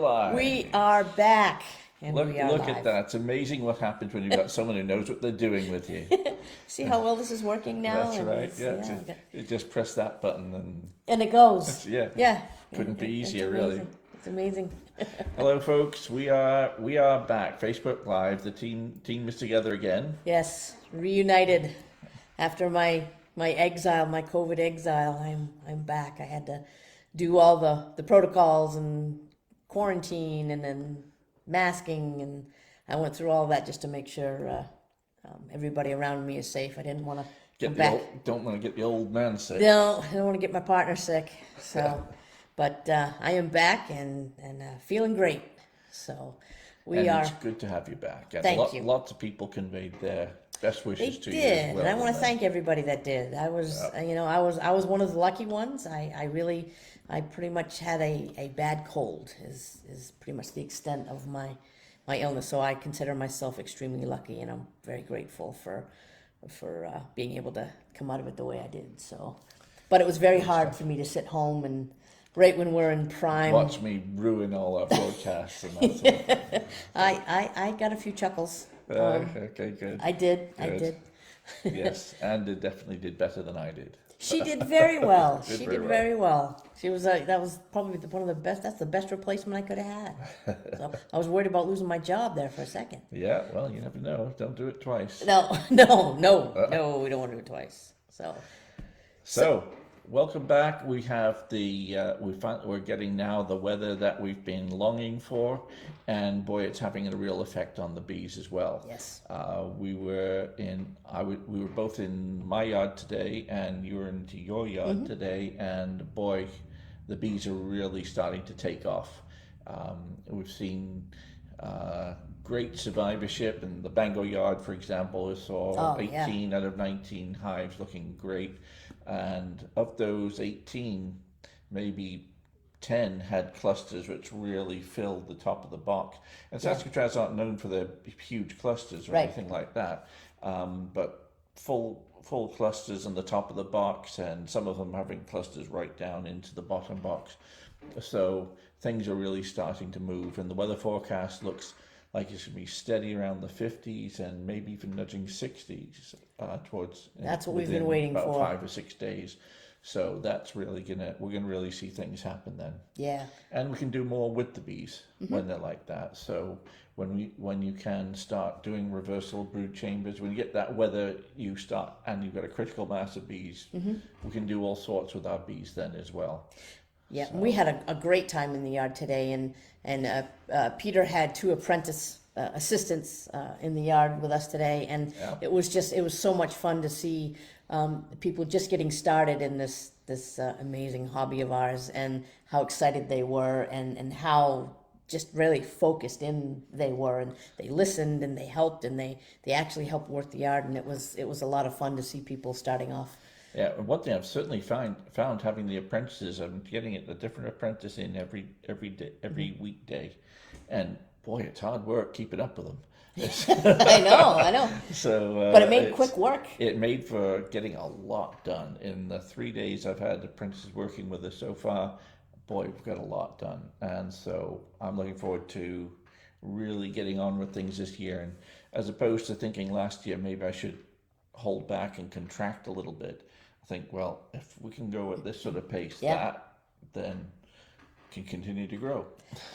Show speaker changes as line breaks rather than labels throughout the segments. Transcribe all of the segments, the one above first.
live.
We are back, and
Look,
we are
look
live.
at that. It's amazing what happens when you've got someone who knows what they're doing with you.
See how well this is working now?
That's
And
right.
it's-
Yeah, you just press that button
and it goes.
yeah.
Yeah.
Couldn't be
It's
easier,
amazing.
really.
It's amazing.
Hello, folks. We are back. Facebook Live. The team is together again.
Yes, reunited after my exile, my COVID exile. I'm back. I had to do all the protocols and quarantine and then masking, and I went through all that just to make sure everybody around me is safe. I didn't want to come back.
Don't want to get the old man sick.
No, I don't want to get my partner sick. So, but I am back and feeling great. So
And
are.
it's good to have you back. And
Thank you.
Lots of people conveyed their best
They
wishes to you
did,
as well.
and I want to
they?
thank everybody that did. I was, I was one of the lucky ones. I pretty much had a bad cold. Is pretty much the extent of my illness. So I consider myself extremely lucky, and I'm very grateful for being able to come out of it the way I did. So, but it was very hard for me to sit home and right when we're in prime.
Watch me ruin all our broadcasts and that sort of thing.
I got a few chuckles.
Okay, good.
I did.
Yes, and it definitely did better than I did.
She did very well.
Did
She
very
did
well.
very well. She was that was probably one of the best. That's the best replacement I could have had. So I was worried about losing my job there for a second.
Yeah, well, you never know. Don't do it twice.
No, we don't want to do it twice. So
Welcome back. We have we're getting now the weather that we've been longing for, and boy, it's having a real effect on the bees as well.
yes,
We were both in my yard today, and you were into your yard today, and boy, the bees are really starting to take off. We've seen great survivorship in the Bangor yard, for example. We saw 18 out of 19 hives looking great, and of those 18, maybe 10 had clusters which really filled the top of the box. And Saskatchewans aren't known for their huge clusters or anything like that, but full clusters on the top of the box, and some of them having clusters right down into the bottom box. So things are really starting to move, and the weather forecast looks like it should be steady around the 50s and maybe even nudging 60s towards.
That's what we've been
within
waiting
about
for.
5 or 6 days. So that's really we're gonna really see things happen then.
yeah,
And we can do more with the bees when they're like that. So when you can start doing reversal brood chambers, when you get that weather, you start and you've got a critical mass of bees, we can do all sorts with our bees then as well.
yeah. We had a great time in the yard today, and Peter had 2 apprentice assistants in the yard with us today, and it was so much fun to see people just getting started in this amazing hobby of ours, and how excited they were, and how just really focused in they were, and they listened and they helped, and they actually helped work the yard, and it was a lot of fun to see people starting off.
Yeah, one thing I've certainly found having the apprentices, I'm getting a different apprentice in every day, every weekday, and boy, it's hard work keeping up with them.
I know.
So,
But it made quick work.
It made for getting a lot done in the 3 days I've had apprentices working with us so far. Boy, we've got a lot done, and so I'm looking forward to really getting on with things this year. And as opposed to thinking last year maybe I should hold back and contract a little bit, I think, well, if we can go at this sort of pace, that then can continue to grow.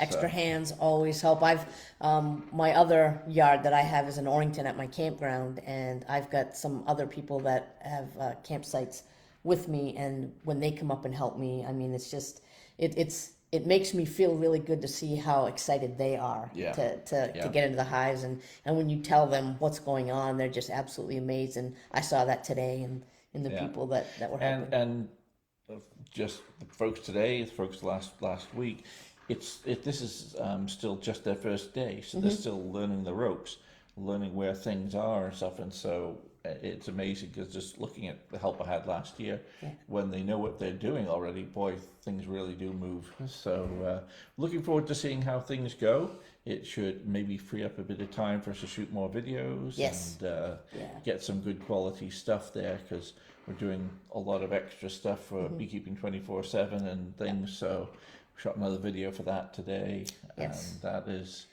Extra hands always help. I've my other yard that I have is in Orrington at my campground, and I've got some other people that have campsites with me, and when they come up and help me, I mean, it's just it makes me feel really good to see how excited they are to get into the hives, and when you tell them what's going on, they're just absolutely amazed. And I saw that today in the people that were helping.
And just the folks today, the folks last week, this is still just their first day, so they're still learning the ropes, learning where things are and stuff, and so it's amazing because just looking at the help I had last year, when they know what they're doing already, boy, things really do move. So looking forward to seeing how things go. It should maybe free up a bit of time for us to shoot more videos and get some good quality stuff there, because we're doing a lot of extra stuff for Beekeeping 24/7 and things. So shot another video for that today,
Yes.
and that is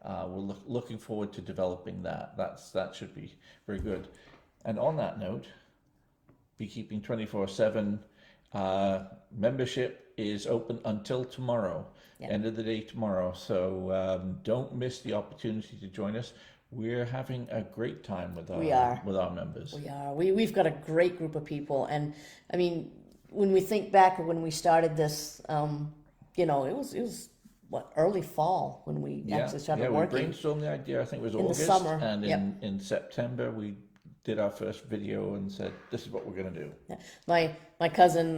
we're looking forward to developing that. That should be very good. And on that note, Beekeeping 24/7 membership is open until tomorrow, end of the day tomorrow. So don't miss the opportunity to join us. We're having a great time with our members.
We are. We've got a great group of people, and I mean, when we think back when we started this, it was what, early fall when we actually started working.
We brainstormed the idea. I think it was
in
August,
the summer,
and in September we did our first video and said, "This is what we're going to do."
Yeah. My cousin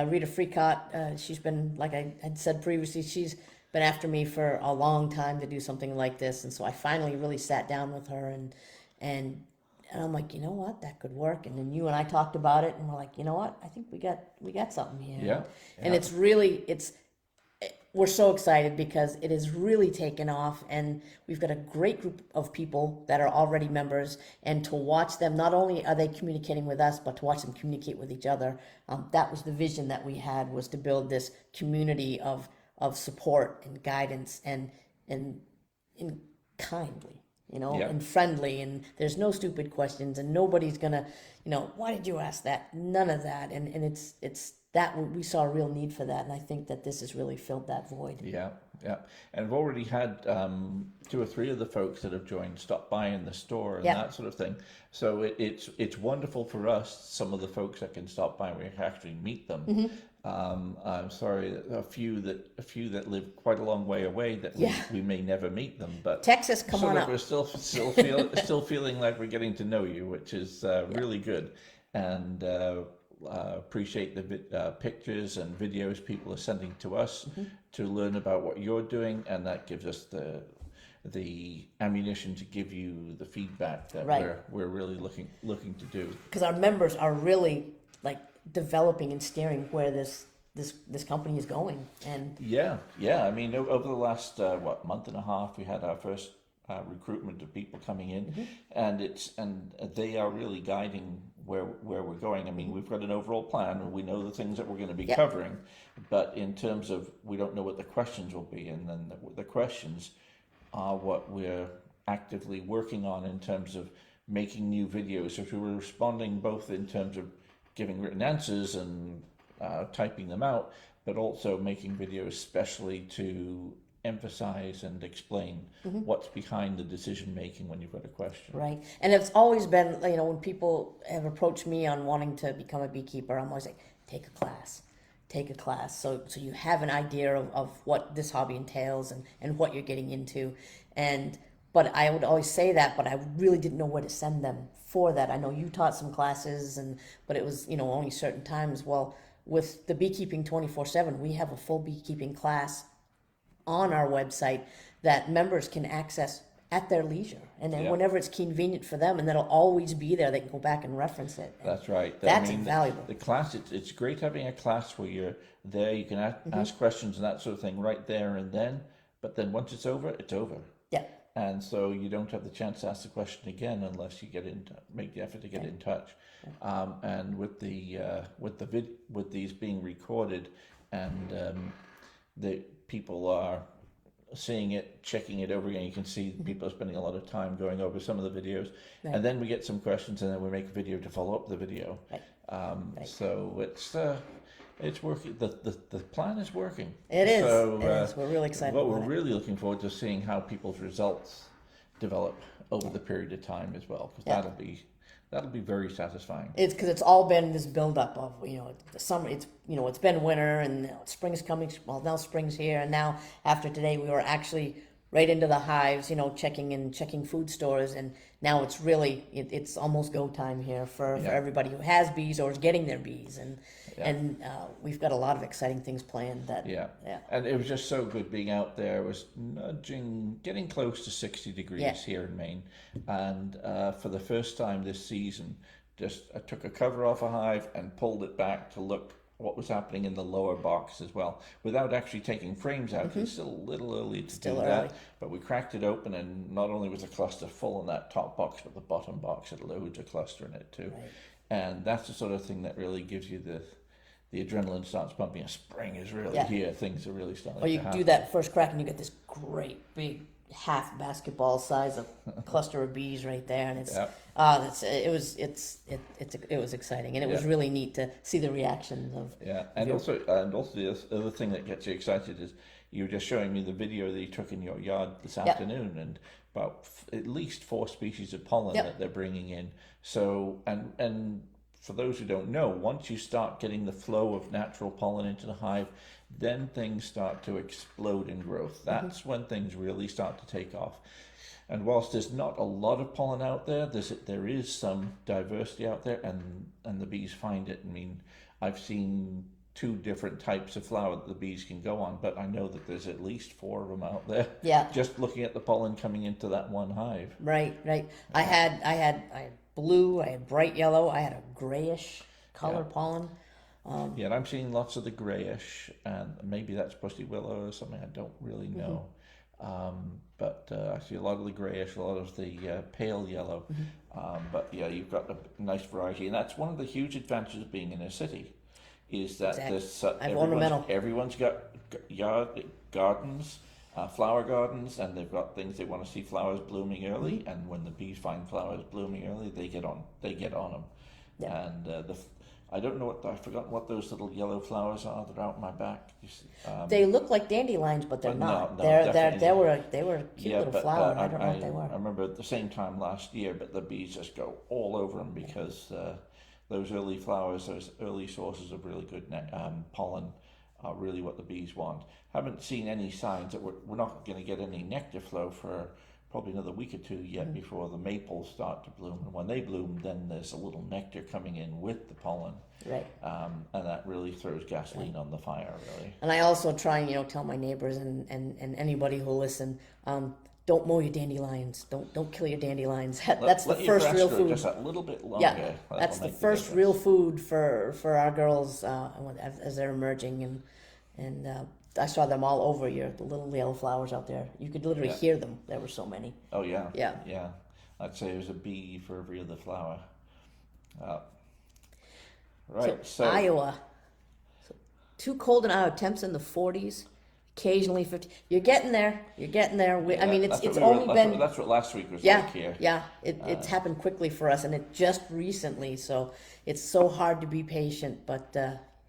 Rita Freecott, she's been, like I had said previously, she's been after me for a long time to do something like this, and so I finally really sat down with her and I'm like, you know what, that could work. And then you and I talked about it, and we're like, you know what, I think we got something here.
Yeah.
And it's really we're so excited because it has really taken off, and we've got a great group of people that are already members, and to watch them, not only are they communicating with us, but to watch them communicate with each other. That was the vision that we had, was to build this community of support and guidance and kindly, and friendly, and there's no stupid questions, and nobody's gonna, why did you ask that? None of that. And it's that we saw a real need for that, and I think that this has really filled that void.
Yeah. And we've already had 2 or 3 of the folks that have joined stop by in the store and that sort of thing. So it's wonderful for us, some of the folks that can stop by, we can actually meet them.
Mm-hmm.
I'm sorry, a few that live quite a long way away that we may never meet them, but
Texas, come on up.
We're still feeling like we're getting to know you, which is really good. And appreciate the pictures and videos people are sending to us to learn about what you're doing, and that gives us the ammunition to give you the feedback that we're really looking to do. Because
our members are really like developing and steering where this company is going. And
I mean, over the last month and a half, we had our first recruitment of people coming in, and they are really guiding where we're going. I mean, we've got an overall plan, and we know the things that we're going to be covering, but in terms of, we don't know what the questions will be, and then the questions are what we're actively working on in terms of making new videos. So if we were responding both in terms of giving written answers and typing them out, but also making videos specially to emphasize and explain what's behind the decision making when you've got a question.
Right. And it's always been, when people have approached me on wanting to become a beekeeper, I'm always like, take a class. So you have an idea of what this hobby entails and what you're getting into. But I would always say that, but I really didn't know where to send them for that. I know you taught some classes, but it was, only certain times. Well, with the Beekeeping 24/7, we have a full beekeeping class on our website that members can access at their leisure, and then whenever it's convenient for them, and that'll always be there. They can go back and reference it.
That's right.
That's invaluable.
The class, it's great having a class where you're there, you can ask questions and that sort of thing right there and then, but then once it's over, it's over.
Yeah.
And so you don't have the chance to ask the question again unless you make the effort to get in touch. And with these being recorded, and the people are seeing it, checking it over again. You can see people are spending a lot of time going over some of the videos, and then we get some questions, and then we make a video to follow up the video. So it's working. The plan is working.
It is.
So,
it is. We're really excited.
We're really looking forward to seeing how people's results develop over the period of time as well, because that'll be very satisfying.
It's because it's all been this buildup of, the summer, it's been winter, and spring's coming. Well, now spring's here, and now after today we were actually right into the hives, checking food stores, and now it's really, it's almost go time here for everybody who has bees or is getting their bees, and we've got a lot of exciting things planned.
And it was just so good being out there. It was getting close to 60 degrees here in Maine, and for the first time this season, I took a cover off a hive and pulled it back to look what was happening in the lower box as well, without actually taking frames out. It's still a little early to do that, but we cracked it open, and not only was the cluster full in that top box, but the bottom box had loads of cluster in it too. And that's the sort of thing that really gives you the adrenaline starts pumping. Spring is really
Yeah.
here. Things are really starting.
Or you
to happen.
do that first crack and you get this great big half basketball size of cluster of bees right there, and it's it was exciting, and it was really neat to see the reactions of
also the other thing that gets you excited is you were just showing me the video that you took in your yard this afternoon, and about at least 4 species of pollen that they're bringing in. So and for those who don't know, once you start getting the flow of natural pollen into the hive, then things start to explode in growth. That's when things really start to take off. And whilst there's not a lot of pollen out there, there is some diversity out there, and the bees find it. I mean, I've seen 2 different types of flower that the bees can go on, but I know that there's at least 4 of them out there.
Yeah.
Just looking at the pollen coming into that one hive.
Right. I had blue, I had bright yellow, I had a grayish color pollen.
And I'm seeing lots of the grayish, and maybe that's pussy willow or something. I don't really know. But I see a lot of the grayish, a lot of the pale yellow. But yeah, you've got a nice variety, and that's one of the huge advantages of being in a city, is that there's everyone's got yard gardens, flower gardens, and they've got things they want to see flowers blooming early. And when the bees find flowers blooming early, they get on them. Yeah. And I don't know I've forgotten what those little yellow flowers are that are out my back.
They look like dandelions, but they're not.
No,
they were a cute little flower. I don't know what they were.
I remember at the same time last year, but the bees just go all over them because those early flowers, those early sources of really good pollen, are really what the bees want. Haven't seen any signs that we're not going to get any nectar flow for probably another week or 2 yet before the maples start to bloom. And when they bloom, then there's a little nectar coming in with the pollen.
Right.
And that really throws gasoline on the fire, really.
And I also try and tell my neighbors and anybody who'll listen, don't mow your dandelions. Don't kill your dandelions. That's the first real food.
Just a little bit longer.
Yeah, that's the first real food for our girls as they're emerging, and I saw them all over the little yellow flowers out there. You could literally hear them. There were so many.
Oh yeah.
Yeah.
Yeah. I'd say there's a bee for every other flower. Right. So
Iowa. Too cold in Iowa. Temps in the 40s. Occasionally 50. You're getting there. I mean, it's only been.
That's what last week was like here.
Yeah. It's happened quickly for us, and it just recently. So it's so hard to be patient, but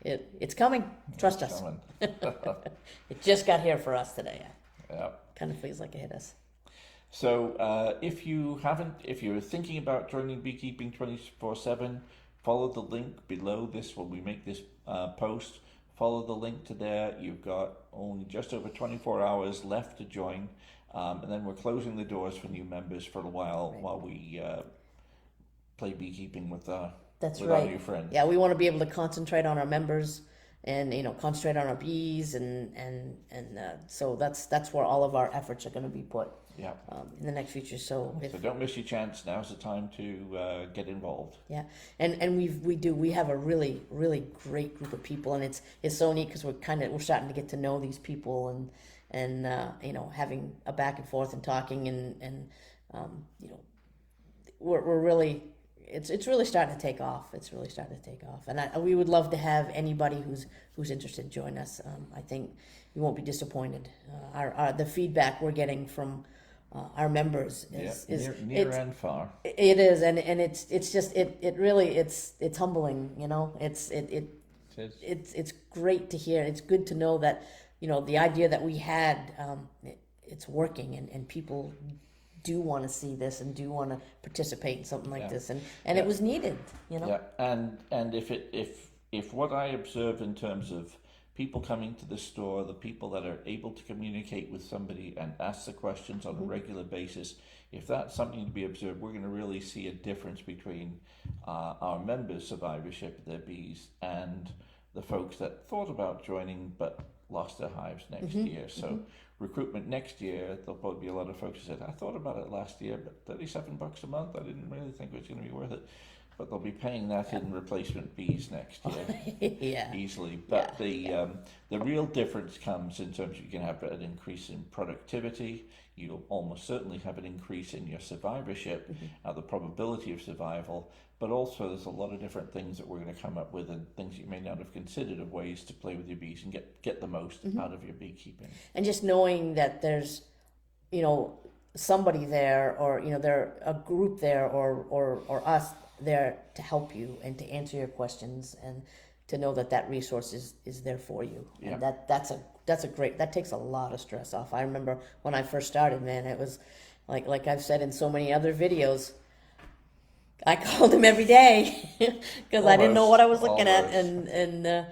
it's coming. Trust us. It just got here for us today.
Yeah.
Kind of feels like it hit us.
So if you're thinking about joining Beekeeping 24/7, follow the link below this when we make this post. Follow the link to there. You've got only just over 24 hours left to join, and then we're closing the doors for new members for a while we play beekeeping with our new friends.
Yeah, we want to be able to concentrate on our members and concentrate on our bees, and so that's where all of our efforts are going to be put.
Yeah.
In the next future. So
don't miss your chance. Now's the time to get involved.
Yeah, and we have a really great group of people, and it's so neat because we're starting to get to know these people and having a back and forth and talking and we're really. It's really starting to take off. And we would love to have anybody who's interested join us. I think you won't be disappointed. The feedback we're getting from our members is
near and far.
It is, and it's just it really it's humbling. It's great to hear. It's good to know that the idea that we had it's working, and people do want to see this and do want to participate in something like this, and it was needed.
Yeah, and if what I observe in terms of people coming to the store, the people that are able to communicate with somebody and ask the questions on a regular basis, if that's something to be observed, we're going to really see a difference between our members' survivorship of their bees and the folks that thought about joining but lost their hives next year. So recruitment next year, there'll probably be a lot of folks who said, I thought about it last year, but $37 a month, I didn't really think it was going to be worth it. but they'll be paying that in replacement bees next year.
Yeah.
Easily. But the real difference comes in terms of you can have an increase in productivity. You'll almost certainly have an increase in your survivorship, the probability of survival. But also, there's a lot of different things that we're going to come up with, and things you may not have considered, of ways to play with your bees and get the most out of your beekeeping.
And just knowing that there's, somebody there, or there a group there, or us there to help you and to answer your questions, and to know that resource is there for you.
Yeah.
And that's a great, that takes a lot of stress off. I remember when I first started, man, it was like I've said in so many other videos, I called him every day because I didn't know what I was looking at, and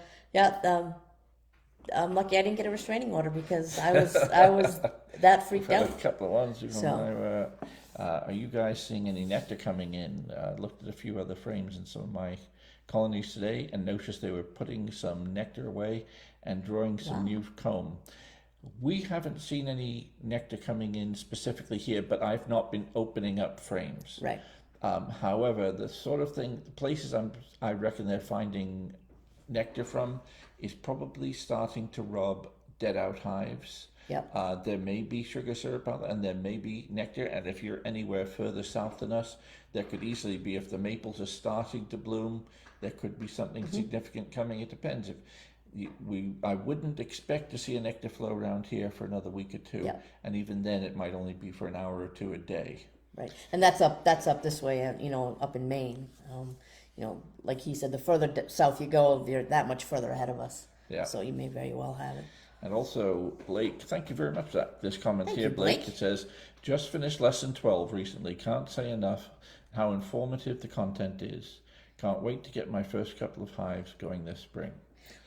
I'm lucky I didn't get a restraining order because I was that freaked
We've had
out.
a couple of ones.
So.
Are you guys seeing any nectar coming in? Looked at a few other frames in some of my colonies today and noticed they were putting some nectar away and drawing some new comb. We haven't seen any nectar coming in specifically here, but I've not been opening up frames.
Right.
However, the sort of thing, the places I reckon they're finding nectar from is probably starting to rob dead out hives.
Yep.
There may be sugar syrup out there, and there may be nectar. And if you're anywhere further south than us, there could easily be, if the maples are starting to bloom, there could be something significant coming. It depends. I wouldn't expect to see a nectar flow around here for another week or two.
Yep.
And even then, it might only be for an hour or two a day.
Right, and that's up this way, up in Maine. Like he said, the further south you go, you're that much further ahead of us.
Yeah.
So you may very well have it.
And also, Blake, thank you very much for that. This comment
Thank
here,
you,
Blake,
Blake.
it says, just finished lesson 12 recently. Can't say enough how informative the content is. Can't wait to get my first couple of hives going this spring.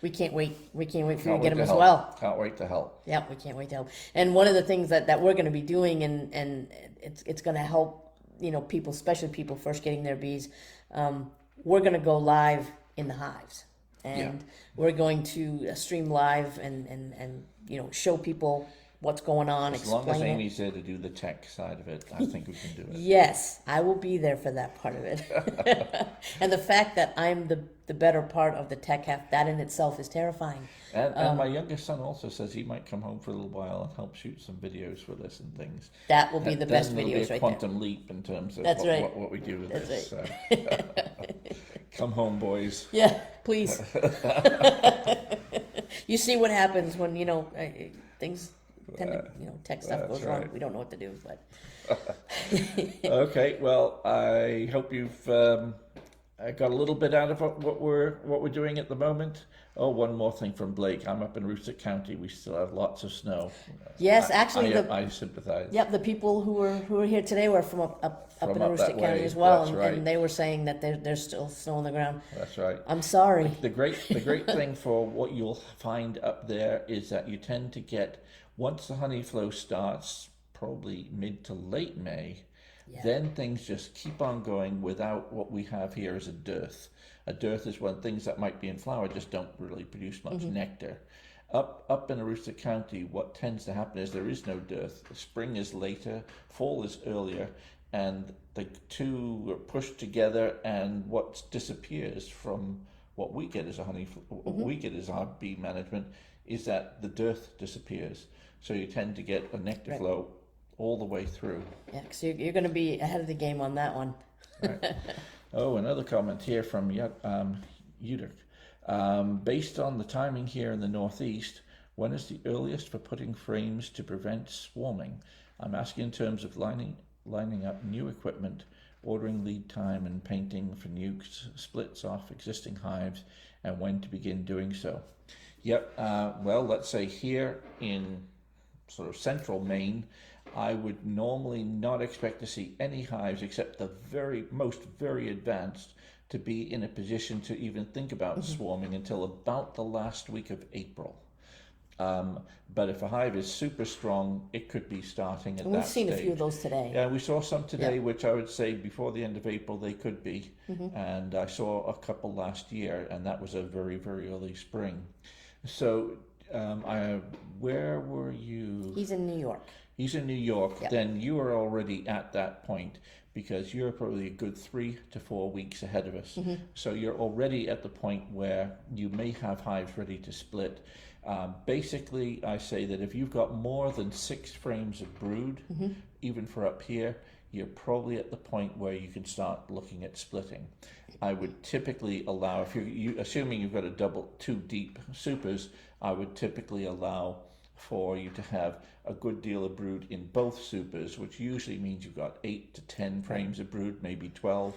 We can't wait. We can't wait for you to
Can't
get
wait
them as
help.
well.
Can't wait to help.
Yeah, we can't wait to help. And one of the things that we're going to be doing, and it's going to help, people, especially people first getting their bees. We're going to go live in the hives, and we're going to stream live and show people what's going on.
As long as
explain it.
Amy's there to do the tech side of it, I think we can do it.
Yes, I will be there for that part of it. And the fact that I'm the better part of the tech half, that in itself is terrifying.
And my youngest son also says he might come home for a little while and help shoot some videos with us and things.
That will be the best
Then
videos
there'll be a
right
quantum
there.
leap in terms of
That's right.
what we do with
That's
this.
right.
So. Come home, boys.
Yeah, please. You see what happens when, things tend to, tech stuff goes wrong.
right.
We don't know what to do, but
Okay, well, I hope you've got a little bit out of what we're doing at the moment. Oh, one more thing from Blake. I'm up in Aroostook County. We still have lots of snow.
yes, actually,
I sympathize.
Yep, the people who were here today were from up
From
in
up
Aroostook
that
County
way.
as well,
That's
and,
right.
and they were saying that there's still snow on the ground.
That's right.
I'm sorry.
The great thing for what you'll find up there is that you tend to get, once the honey flow starts, probably mid to late May, then things just keep on going without what we have here as a dearth. A dearth is when things that might be in flower just don't really produce much nectar. Up in Aroostook County, what tends to happen is there is no dearth. The spring is later, fall is earlier, and the two are pushed together, and what disappears from what we get as what we get as our bee management is that the dearth disappears. So you tend to get a nectar flow all the way through.
Yeah, so you're going to be ahead of the game on that one.
Right. Oh, another comment here from Udic. Based on the timing here in the northeast, when is the earliest for putting frames to prevent swarming? I'm asking in terms of lining up new equipment, ordering lead time, and painting for new splits off existing hives, and when to begin doing so. Yep. Well, let's say here in sort of central Maine, I would normally not expect to see any hives except the very advanced to be in a position to even think about swarming until about the last week of April. But if a hive is super strong, it could be starting at
And
that
we've seen
stage.
a few of those today.
Yeah, we saw some today, which I would say before the end of April they could be. And I saw a couple last year, and that was a very, very early spring. So Where were you?
He's in New York.
He's in New York.
Yep.
Then you are already at that point because you're probably a good 3 to 4 weeks ahead of us. So you're already at the point where you may have hives ready to split. Basically, I say that if you've got more than 6 frames of brood, even for up here, you're probably at the point where you can start looking at splitting. I would typically allow, if assuming you've got a 2 deep supers, I would typically allow for you to have a good deal of brood in both supers, which usually means you've got 8 to 10 frames of brood, maybe 12,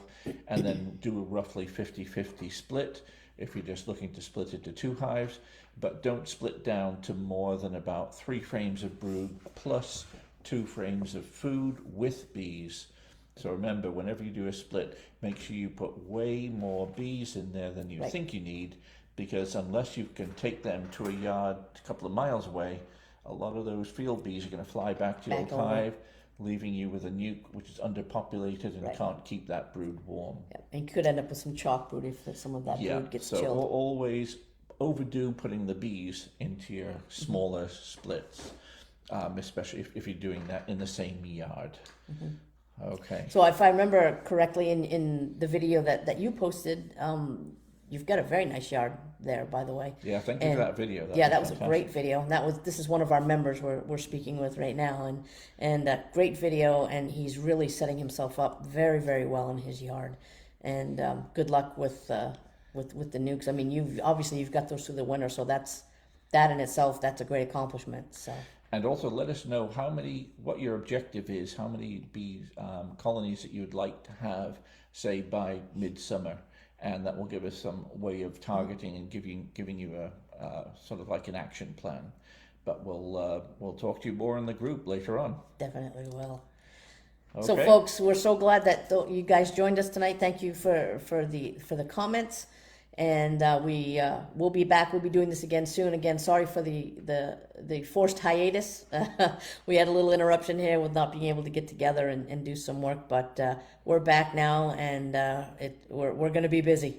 and then do a roughly 50-50 split if you're just looking to split it to 2 hives, but don't split down to more than about 3 frames of brood plus 2 frames of food with bees. So remember, whenever you do a split, make sure you put way more bees in there than you think you need, because unless you can take them to a yard a couple of miles away, a lot of those field bees are going to fly back to your old hive, leaving you with a nuke which is underpopulated and can't keep that brood warm.
Yeah. And you could end up with some chalk brood if some of that brood gets chilled.
So always overdo putting the bees into your smaller splits, especially if you're doing that in the same yard. Okay.
So if I remember correctly in the video that you posted, you've got a very nice yard there, by the way.
Yeah, thank you for that video.
That was a great video. And this is one of our members we're speaking with right now, and a great video. And he's really setting himself up very, very well in his yard. And good luck with the nukes. I mean, you've got those through the winter, so that in itself, that's a great accomplishment. So.
And also let us know what your objective is, how many bee colonies that you would like to have, say, by midsummer. And that will give us some way of targeting and giving you a sort of like an action plan. But we'll talk to you more in the group later on.
Definitely will.
Okay.
So, folks, we're so glad that you guys joined us tonight. Thank you for the comments, and we'll be back. We'll be doing this again soon. Again, sorry for the forced hiatus. We had a little interruption here with not being able to get together and do some work, but we're back now, and we're going to be busy.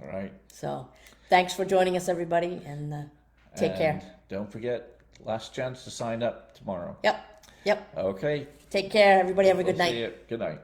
All right.
So, thanks for joining us, everybody, and take care.
Don't forget, last chance to sign up tomorrow.
Yep.
Okay.
Take care, everybody. Have a good night.
See you. Good night.